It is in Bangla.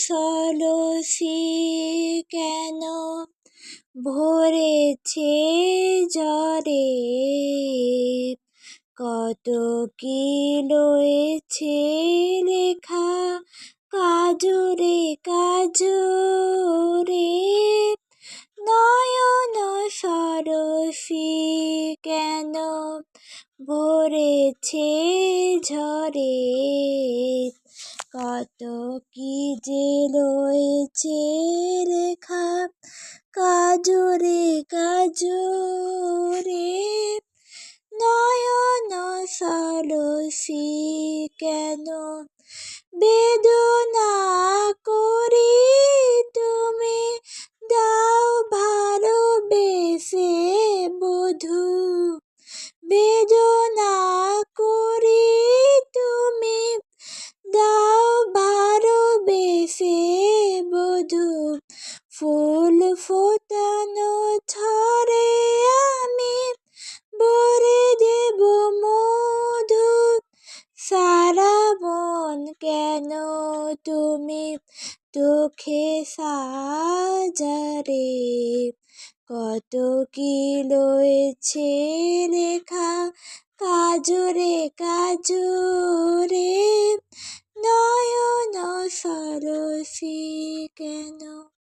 সলসি কেন ভরেছে জ্বরে, কত কি লয়েছে লেখা কাজরে কাজরে। নয়ন সরসি কেন ভরেছে ঝরে, কত কি যে রয়েছে লেখা কাজরে কাজরে। নয়ন সরসি কেন বেদনা করি তুমি দাও ভালোবেসে বধূ। বেদনা করি তুমি দাও ভালোবেসে বধূ। ফুল ফোটানো ঝরে আমি ভরে দেব মধু। সারা মন কেন তুমি চোখে সাজারে, কত কি লয়েছে লেখা কাজরে কাজরে। নয়ন সরসি কেন।